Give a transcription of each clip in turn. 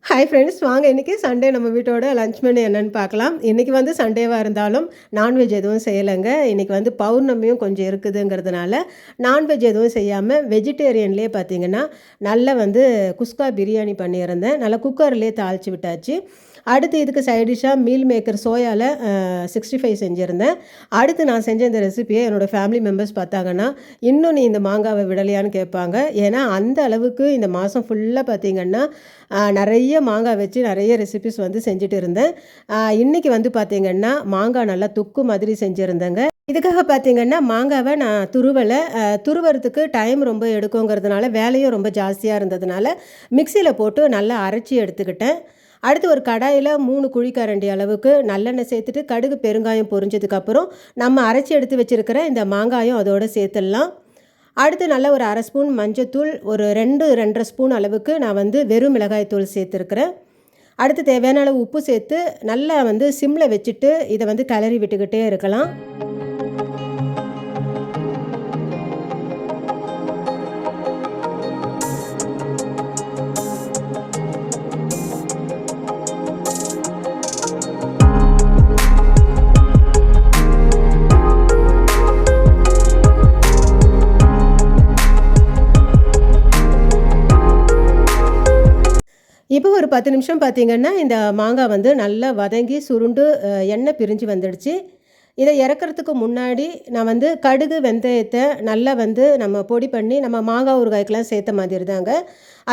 Hi friends, வாங்க இன்றைக்கி Sunday நம்ம வீட்டோட லஞ்ச் மெனு என்னென்னு பார்க்கலாம். இன்றைக்கி வந்து சண்டேவாக இருந்தாலும் நான்வெஜ் எதுவும் செய்யலைங்க. இன்றைக்கி வந்து பௌர்ணமியும் கொஞ்சம் இருக்குதுங்கிறதுனால நான்வெஜ் எதுவும் செய்யாமல் வெஜிடேரியன்லேயே பார்த்திங்கன்னா நல்லா வந்து குஸ்கா பிரியாணி பண்ணியிருந்தேன். நல்லா குக்கர்லேயே தாளித்து விட்டாச்சு. அடுத்து இதுக்கு சைடிஷ்ஷாக மீல் மேக்கர் சோயாவில் 65 செஞ்சுருந்தேன். அடுத்து நான் செஞ்ச இந்த ரெசிபியை என்னோடய ஃபேமிலி மெம்பர்ஸ் பார்த்தாங்கன்னா இன்னும் நீ இந்த மாங்காவை விடலையான்னு கேட்பாங்க. ஏன்னா அந்த அளவுக்கு இந்த மாதம் ஃபுல்லாக பார்த்திங்கன்னா நிறைய மாங்காய் வச்சு நிறைய ரெசிபிஸ் வந்து செஞ்சுட்டு இருந்தேன். இன்றைக்கி வந்து பார்த்திங்கன்னா மாங்காய் நல்லா தொக்கு மாதிரி செஞ்சுருந்தேங்க. இதுக்காக பார்த்திங்கன்னா மாங்காவை நான் துருவறதுக்கு டைம் ரொம்ப எடுக்குங்கிறதுனால வேலையும் ரொம்ப ஜாஸ்தியாக இருந்ததுனால மிக்சியில் போட்டு நல்லா அரைச்சி எடுத்துக்கிட்டேன். அடுத்து ஒரு கடாயில் 3 குழிக்கரண்டி அளவுக்கு நல்லெண்ணெய் சேர்த்துட்டு கடுகு பெருங்காயம் பொரிஞ்சதுக்கப்புறம் நம்ம அரைச்சி எடுத்து வச்சுருக்கிற இந்த மாங்காயம் அதோடு சேர்த்துடலாம். அடுத்து நல்லா ஒரு 1/2 ஸ்பூன் மஞ்சத்தூள், ஒரு 2-2.5 ஸ்பூன் அளவுக்கு நான் வந்து வெறும் மிளகாய்த்தூள் சேர்த்துருக்குறேன். அடுத்து தேவையான அளவு உப்பு சேர்த்து நல்லா வந்து சிம்மில் வச்சுட்டு இதை வந்து கிளறி விட்டுக்கிட்டே இருக்கலாம். இப்போ ஒரு 10 நிமிஷம் பார்த்திங்கன்னா இந்த மாங்காய் வந்து நல்லா வதங்கி சுருண்டு எண்ணெய் பிரிஞ்சு வந்துடுச்சு. இதை இறக்கிறதுக்கு முன்னாடி நான் வந்து கடுகு வெந்தயத்தை நல்லா வந்து நம்ம பொடி பண்ணி நம்ம மாங்காய் ஊறுகாய்க்கெலாம் சேர்த்த மாதிரி தாங்க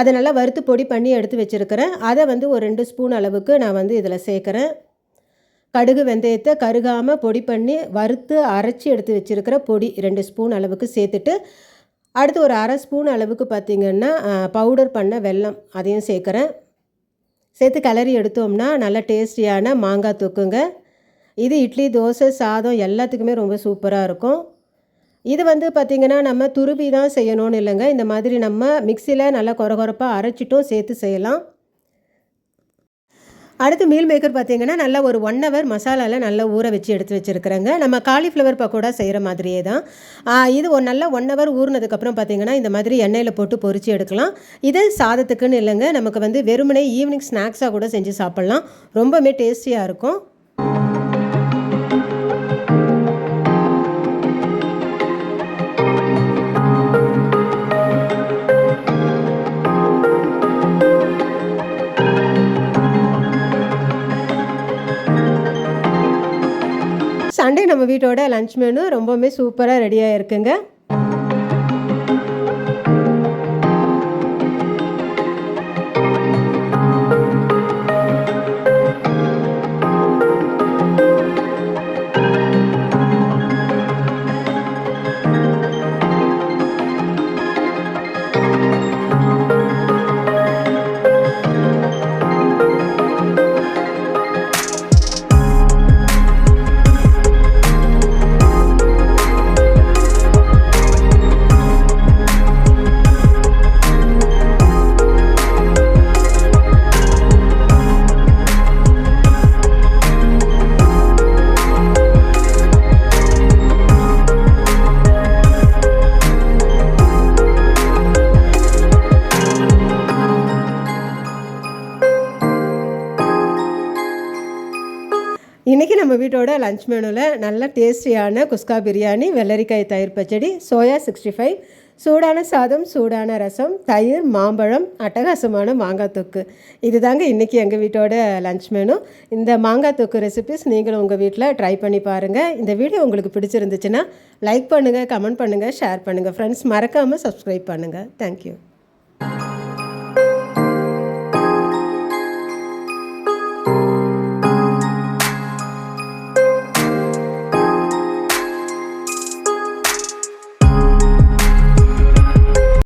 அதை நல்லா வறுத்து பொடி பண்ணி எடுத்து வச்சுருக்கிறேன். அதை வந்து ஒரு 2 ஸ்பூன் அளவுக்கு நான் வந்து இதில் சேர்க்குறேன். கடுகு வெந்தயத்தை கருகாமல் பொடி பண்ணி வறுத்து அரைச்சி எடுத்து வச்சுருக்கிற பொடி 2 ஸ்பூன் அளவுக்கு சேர்த்துட்டு அடுத்து ஒரு 1/2 ஸ்பூன் அளவுக்கு பார்த்திங்கன்னா பவுடர் பண்ண வெல்லம் அதையும் சேர்க்குறேன். சேர்த்து கிளறி எடுத்தோம்னா நல்ல டேஸ்டியான மாங்காய் தொக்குங்க. இது இட்லி, தோசை, சாதம் எல்லாத்துக்குமே ரொம்ப சூப்பராக இருக்கும். இது வந்து பார்த்திங்கன்னா நம்ம துருவி தான் செய்யணும்னு இல்லைங்க. இந்த மாதிரி நம்ம மிக்சியில் நல்லா கொரகொரப்பாக அரைச்சிட்டும் சேர்த்து செய்யலாம். அடுத்து மீல் மேக்கர் பார்த்திங்கன்னா நல்லா ஒரு 1 ஹவர் மசாலாவில் நல்லா ஊற வச்சு எடுத்து வச்சுருக்குறேங்க. நம்ம காலிஃப்ளவர் பக்கோடா செய்கிற மாதிரியே தான். இது நல்லா 1 ஹவர் ஊறினதுக்கப்புறம் பார்த்திங்கன்னா இந்த மாதிரி எண்ணெயில் போட்டு பொரித்து எடுக்கலாம். இது சாதத்துக்குன்னு இல்லைங்க, நமக்கு வந்து வெறுமனே ஈவினிங் ஸ்நாக்ஸாக கூட செஞ்சு சாப்பிட்லாம். ரொம்பவே டேஸ்டியாக இருக்கும். சண்டே நம்ம வீட்டோட லஞ்ச் மெனு ரொம்பவுமே சூப்பராக ரெடியாக இருக்குங்க. இன்றைக்கி நம்ம வீட்டோட லஞ்ச் மெனுவில் நல்ல டேஸ்டியான குஸ்கா பிரியாணி, வெள்ளரிக்காய் தயிர் பச்சடி, சோயா 65, சூடான சாதம், சூடான ரசம், தயிர், மாம்பழம், அட்டகாசமான மாங்காய் தொக்கு. இது தாங்க இன்றைக்கி எங்கள் வீட்டோட லஞ்ச் மெனு. இந்த மாங்காய் தொக்கு ரெசிபிஸ் நீங்களும் உங்கள் வீட்டில் ட்ரை பண்ணி பாருங்கள். இந்த வீடியோ உங்களுக்கு பிடிச்சிருந்துச்சுன்னா லைக் பண்ணுங்கள், கமெண்ட் பண்ணுங்கள், ஷேர் பண்ணுங்கள். ஃப்ரெண்ட்ஸ் மறக்காமல் சப்ஸ்கிரைப் பண்ணுங்கள். தேங்க்யூ.